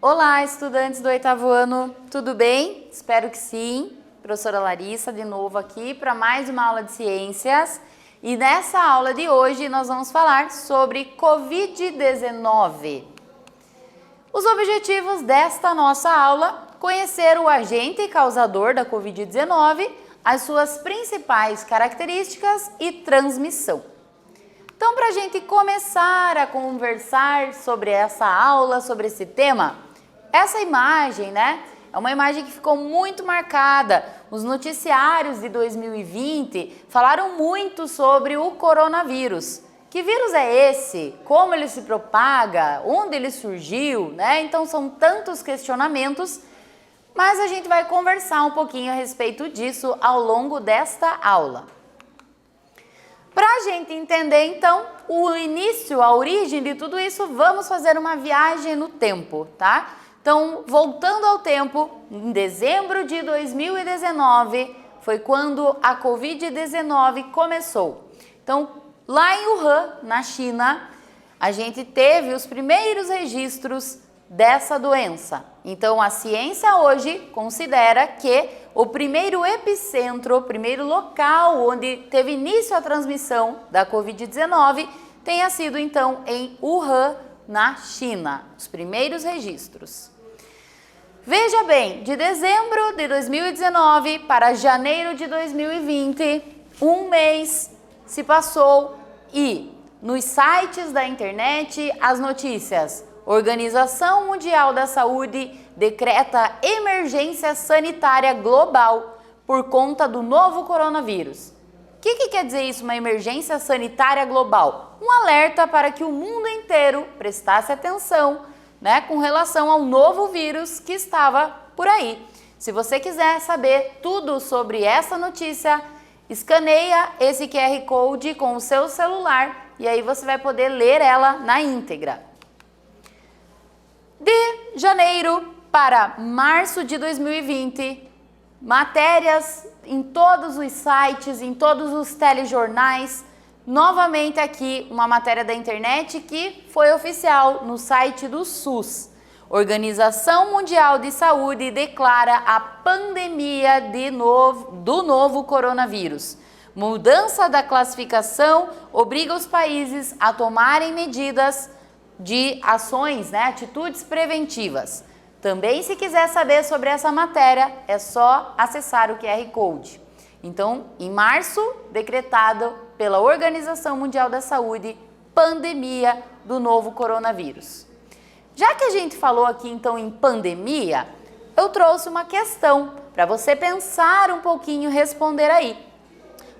Olá, estudantes do 8º ano, tudo bem? Espero que sim. Professora Larissa, de novo aqui para mais uma aula de ciências. E nessa aula de hoje nós vamos falar sobre Covid-19. Os objetivos desta nossa aula: conhecer o agente causador da Covid-19, as suas principais características e transmissão. Então, para a gente começar a conversar sobre essa aula, sobre esse tema, essa imagem, é uma imagem que ficou muito marcada. Os noticiários de 2020 falaram muito sobre o coronavírus. Que vírus é esse? Como ele se propaga? Onde ele surgiu? Então, são tantos questionamentos, mas a gente vai conversar um pouquinho a respeito disso ao longo desta aula. Para a gente entender, então, o início, a origem de tudo isso, vamos fazer uma viagem no tempo, tá? Então, voltando ao tempo, em dezembro de 2019, foi quando a Covid-19 começou. Então, lá em Wuhan, na China, a gente teve os primeiros registros dessa doença. Então, a ciência hoje considera que o primeiro epicentro, o primeiro local onde teve início a transmissão da Covid-19 tenha sido, então, em Wuhan, na China, os primeiros registros. Veja bem, de dezembro de 2019 para janeiro de 2020, um mês se passou e nos sites da internet as notícias: Organização Mundial da Saúde decreta emergência sanitária global por conta do novo coronavírus. O que quer dizer isso, uma emergência sanitária global? Um alerta para que o mundo inteiro prestasse atenção, com relação ao novo vírus que estava por aí. Se você quiser saber tudo sobre essa notícia, escaneia esse QR Code com o seu celular e aí você vai poder ler ela na íntegra. De janeiro para março de 2020, matérias em todos os sites, em todos os telejornais. Novamente aqui uma matéria da internet que foi oficial no site do SUS. Organização Mundial de Saúde declara a pandemia do novo coronavírus. Mudança da classificação obriga os países a tomarem medidas de ações, atitudes preventivas. Também, se quiser saber sobre essa matéria, é só acessar o QR Code. Então, em março, decretado pela Organização Mundial da Saúde, pandemia do novo coronavírus. Já que a gente falou aqui, então, em pandemia, eu trouxe uma questão para você pensar um pouquinho e responder aí.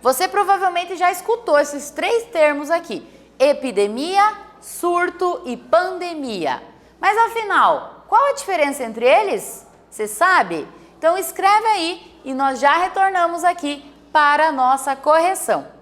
Você provavelmente já escutou esses três termos aqui: epidemia, surto e pandemia. Mas afinal, qual a diferença entre eles? Você sabe? Então escreve aí e nós já retornamos aqui para a nossa correção.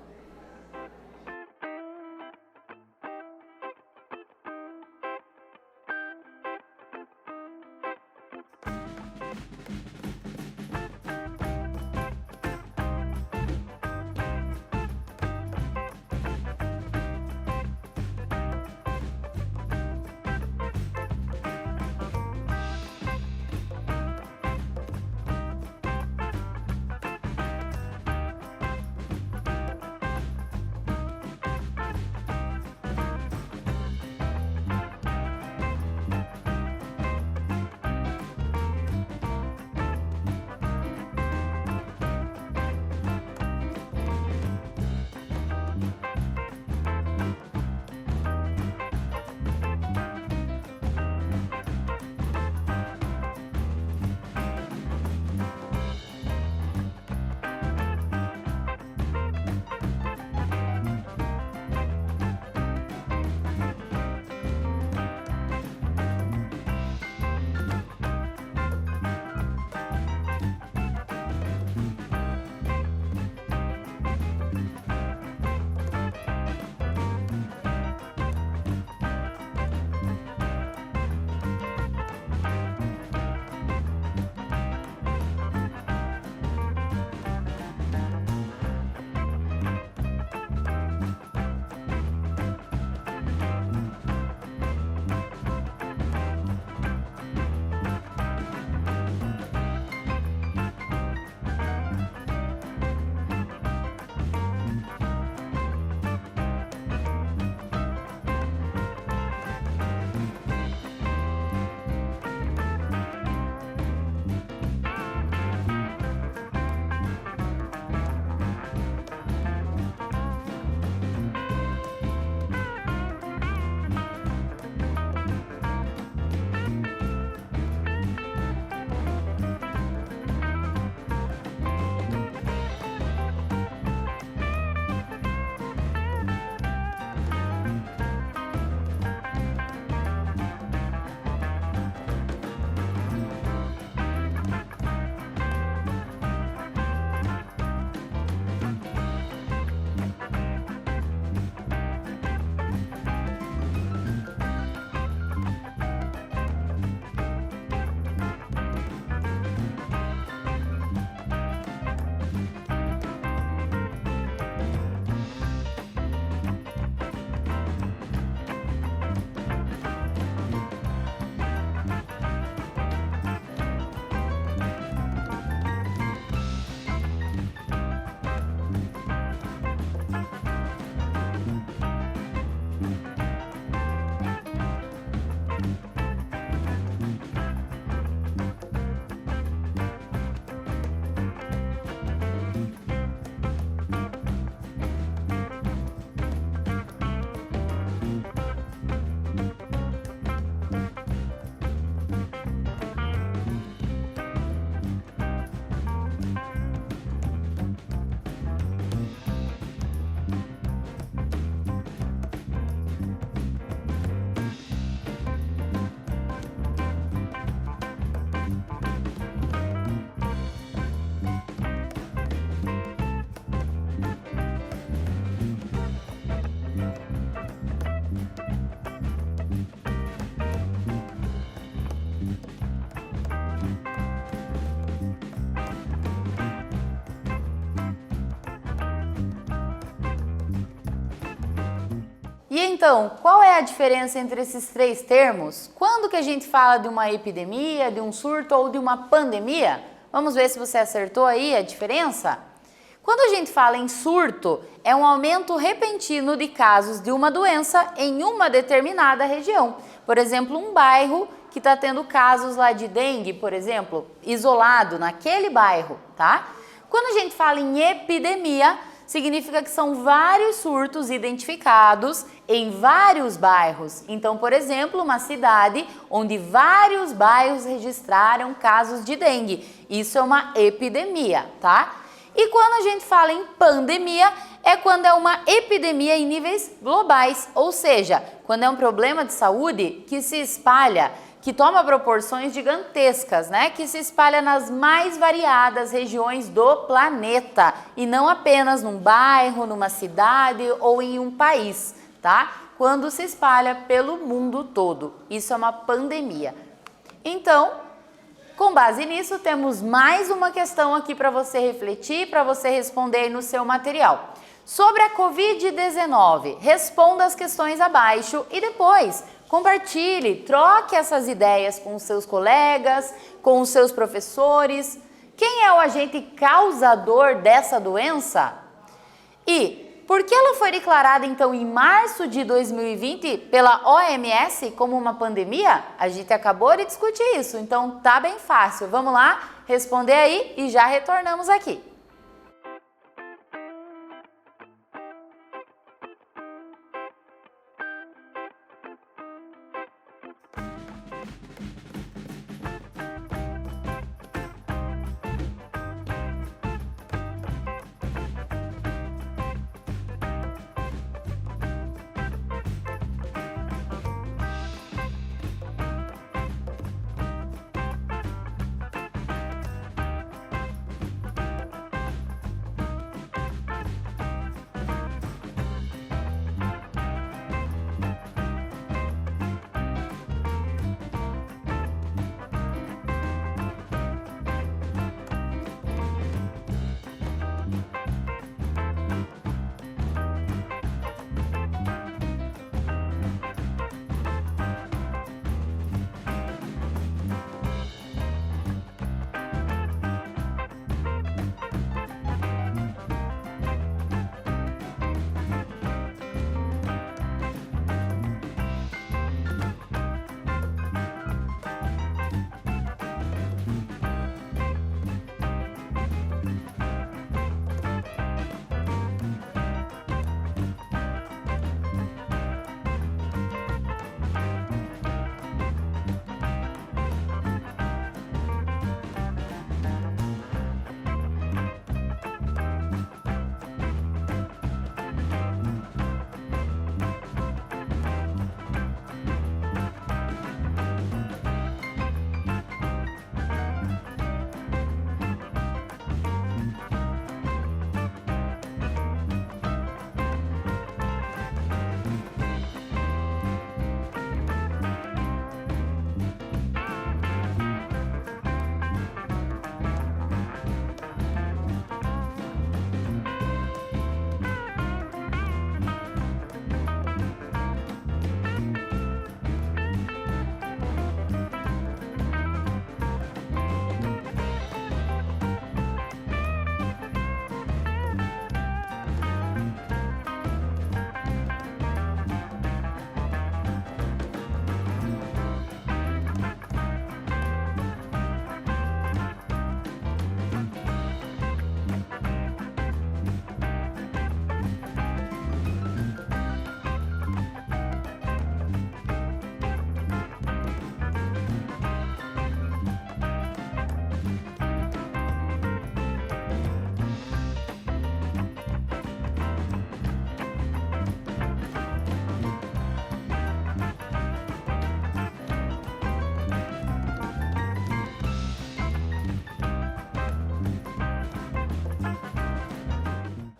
E então, qual é a diferença entre esses três termos? Quando que a gente fala de uma epidemia, de um surto ou de uma pandemia? Vamos ver se você acertou aí a diferença? Quando a gente fala em surto, é um aumento repentino de casos de uma doença em uma determinada região. Por exemplo, um bairro que está tendo casos lá de dengue, por exemplo, isolado naquele bairro, tá? Quando a gente fala em epidemia, significa que são vários surtos identificados em vários bairros. Então, por exemplo, uma cidade onde vários bairros registraram casos de dengue. Isso é uma epidemia, tá? E quando a gente fala em pandemia, é quando é uma epidemia em níveis globais, ou seja, quando é um problema de saúde que se espalha, que toma proporções gigantescas, né? Que se espalha nas mais variadas regiões do planeta e não apenas num bairro, numa cidade ou em um país, tá? Quando se espalha pelo mundo todo. Isso é uma pandemia. Então, com base nisso, temos mais uma questão aqui para você refletir, para você responder no seu material. Sobre a Covid-19, responda as questões abaixo e depois compartilhe, troque essas ideias com os seus colegas, com os seus professores. Quem é o agente causador dessa doença? E por que ela foi declarada, então, em março de 2020 pela OMS como uma pandemia? A gente acabou de discutir isso, então tá bem fácil. Vamos lá responder aí e já retornamos aqui.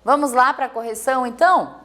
Vamos lá para a correção, então?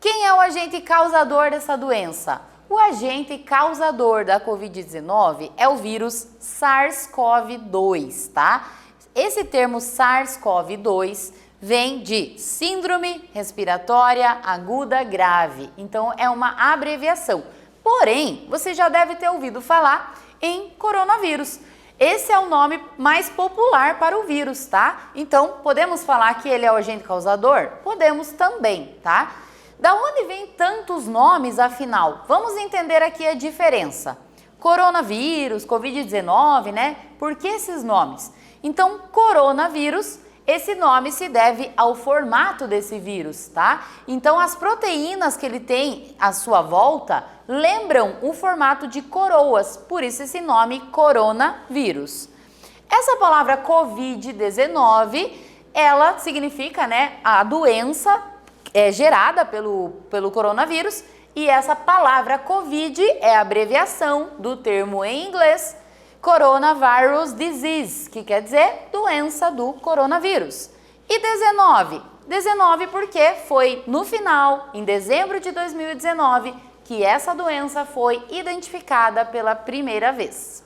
Quem é o agente causador dessa doença? O agente causador da Covid-19 é o vírus SARS-CoV-2, tá? Esse termo SARS-CoV-2 vem de Síndrome Respiratória Aguda Grave. Então, é uma abreviação. Porém, você já deve ter ouvido falar em coronavírus. Esse é o nome mais popular para o vírus, tá? Então, podemos falar que ele é o agente causador? Podemos também, tá? Da onde vem tantos nomes, afinal? Vamos entender aqui a diferença. Coronavírus, Covid-19, né? Por que esses nomes? Então, coronavírus, esse nome se deve ao formato desse vírus, tá? Então, as proteínas que ele tem à sua volta lembram o formato de coroas, por isso esse nome coronavírus. Essa palavra Covid-19, ela significa, né, a doença gerada pelo coronavírus, e essa palavra Covid é a abreviação do termo em inglês Coronavirus Disease, que quer dizer doença do coronavírus. E 19? 19 porque foi no final, em dezembro de 2019, que essa doença foi identificada pela primeira vez.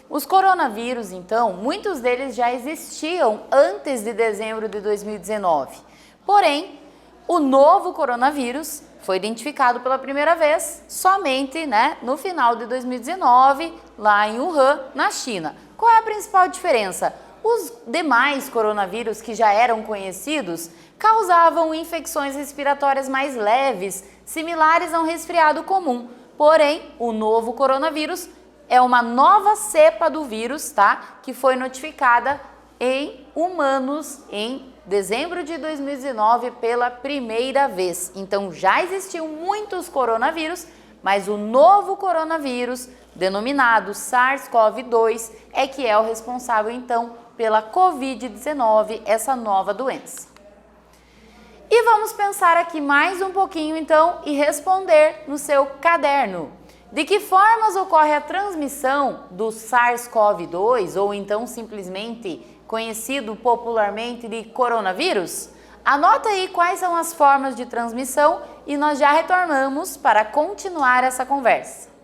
Os coronavírus, então, muitos deles já existiam antes de dezembro de 2019. Porém, o novo coronavírus foi identificado pela primeira vez somente, né, no final de 2019, lá em Wuhan, na China. Qual é a principal diferença? Os demais coronavírus que já eram conhecidos causavam infecções respiratórias mais leves, similares a um resfriado comum. Porém, o novo coronavírus é uma nova cepa do vírus, tá? Que foi notificada em humanos em dezembro de 2019 pela primeira vez. Então já existiam muitos coronavírus, mas o novo coronavírus, denominado SARS-CoV-2, é que é o responsável então pela Covid-19, essa nova doença. E vamos pensar aqui mais um pouquinho então e responder no seu caderno. De que formas ocorre a transmissão do SARS-CoV-2 ou então simplesmente conhecido popularmente de coronavírus? Anota aí quais são as formas de transmissão e nós já retornamos para continuar essa conversa.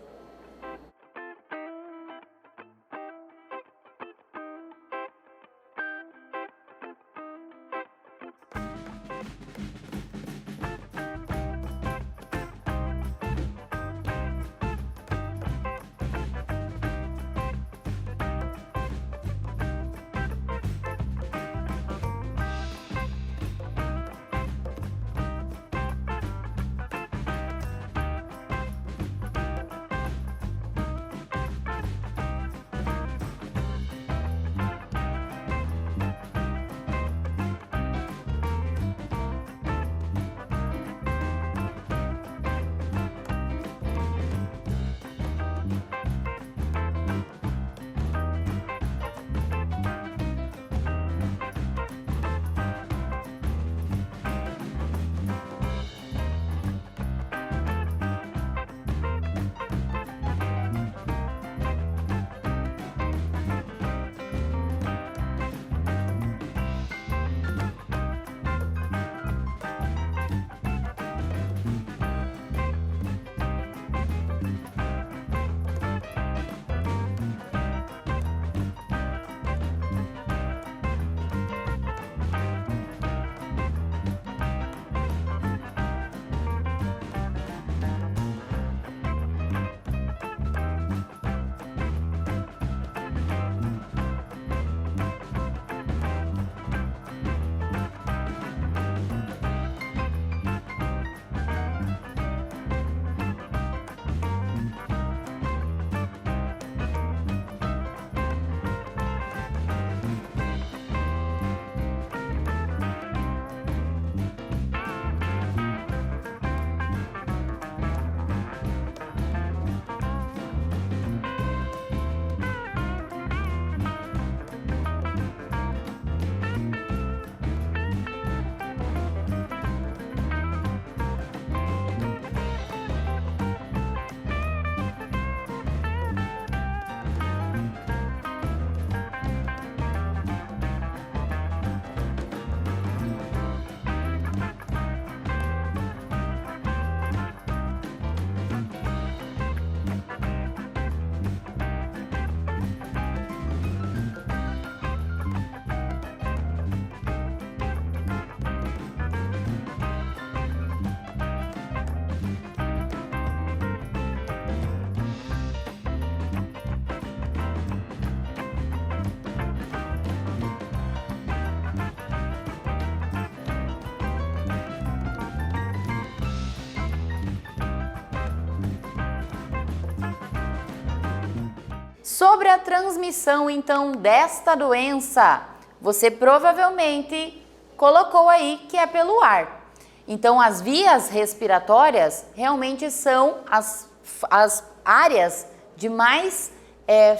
Sobre a transmissão, então, desta doença, você provavelmente colocou aí que é pelo ar. Então, as vias respiratórias realmente são as áreas de mais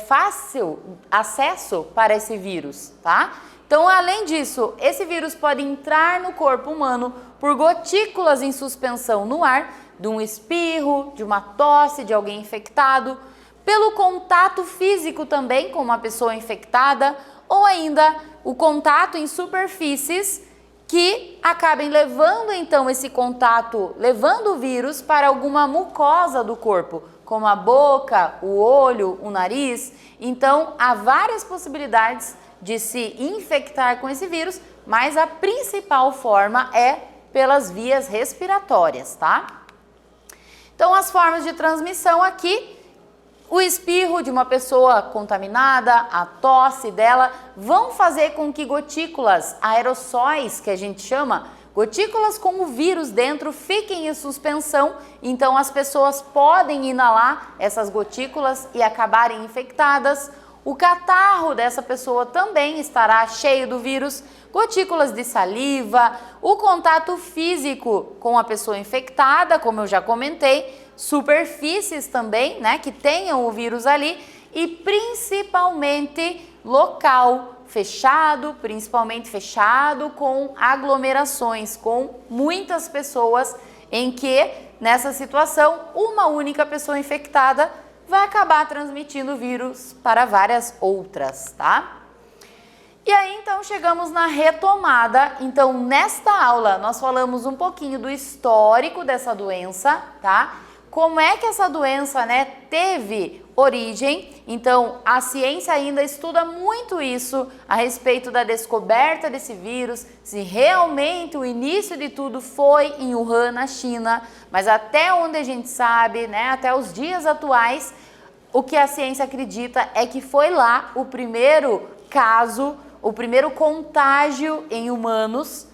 fácil acesso para esse vírus, tá? Então, além disso, esse vírus pode entrar no corpo humano por gotículas em suspensão no ar, de um espirro, de uma tosse de alguém infectado, pelo contato físico também com uma pessoa infectada, ou ainda o contato em superfícies que acabem levando então esse contato, levando o vírus para alguma mucosa do corpo, como a boca, o olho, o nariz. Então, há várias possibilidades de se infectar com esse vírus, mas a principal forma é pelas vias respiratórias, tá? Então, as formas de transmissão aqui, o espirro de uma pessoa contaminada, a tosse dela, vão fazer com que gotículas, aerossóis que a gente chama, gotículas com o vírus dentro, fiquem em suspensão, então as pessoas podem inalar essas gotículas e acabarem infectadas. O catarro dessa pessoa também estará cheio do vírus, gotículas de saliva, o contato físico com a pessoa infectada, como eu já comentei, superfícies também, né, que tenham o vírus ali e principalmente local fechado, principalmente fechado com aglomerações, com muitas pessoas em que nessa situação uma única pessoa infectada vai acabar transmitindo o vírus para várias outras, tá? E aí então chegamos na retomada. Então nesta aula nós falamos um pouquinho do histórico dessa doença, tá? Como é que essa doença, né, teve origem? Então a ciência ainda estuda muito isso a respeito da descoberta desse vírus, se realmente o início de tudo foi em Wuhan, na China, mas até onde a gente sabe, né, até os dias atuais, o que a ciência acredita é que foi lá o primeiro caso, o primeiro contágio em humanos.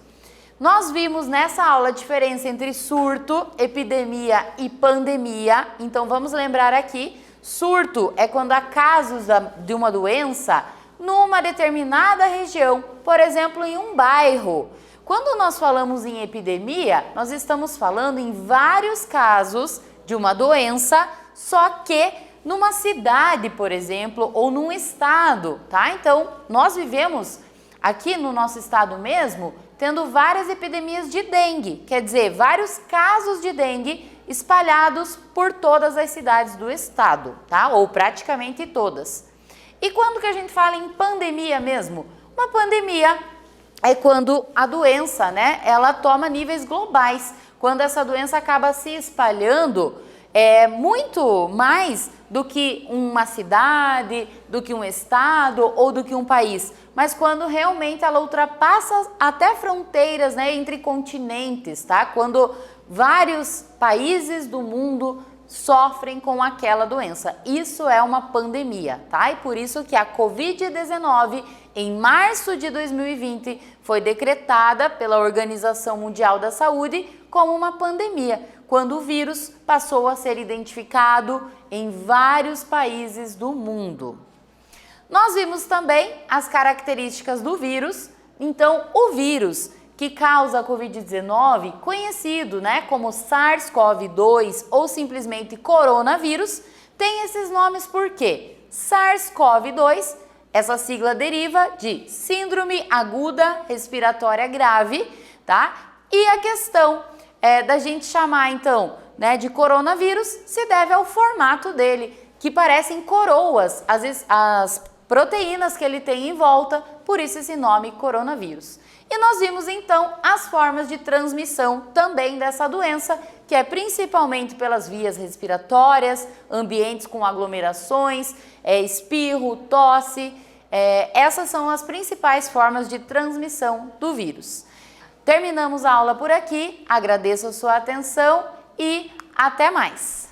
Nós vimos nessa aula a diferença entre surto, epidemia e pandemia. Então vamos lembrar aqui, surto é quando há casos de uma doença numa determinada região, por exemplo, em um bairro. Quando nós falamos em epidemia, nós estamos falando em vários casos de uma doença, só que numa cidade, por exemplo, ou num estado, tá? Então, nós vivemos aqui no nosso estado mesmo, tendo várias epidemias de dengue, quer dizer, vários casos de dengue espalhados por todas as cidades do estado, tá? Ou praticamente todas. E quando que a gente fala em pandemia mesmo? Uma pandemia é quando a doença, né, ela toma níveis globais, quando essa doença acaba se espalhando muito mais do que uma cidade, do que um estado ou do que um país, mas quando realmente ela ultrapassa até fronteiras, né, entre continentes, tá? Quando vários países do mundo sofrem com aquela doença. Isso é uma pandemia, tá? E por isso que a Covid-19, em março de 2020, foi decretada pela Organização Mundial da Saúde como uma pandemia, quando o vírus passou a ser identificado em vários países do mundo. Nós vimos também as características do vírus. Então, o vírus que causa a Covid-19, conhecido, né, como SARS-CoV-2 ou simplesmente coronavírus, tem esses nomes por quê? SARS-CoV-2, essa sigla deriva de Síndrome Aguda Respiratória Grave, tá? E a questão da gente chamar, então, né, de coronavírus se deve ao formato dele, que parecem coroas, as proteínas que ele tem em volta, por isso esse nome coronavírus. E nós vimos então as formas de transmissão também dessa doença, que é principalmente pelas vias respiratórias, ambientes com aglomerações, espirro, tosse. Essas são as principais formas de transmissão do vírus. Terminamos a aula por aqui, agradeço a sua atenção e até mais!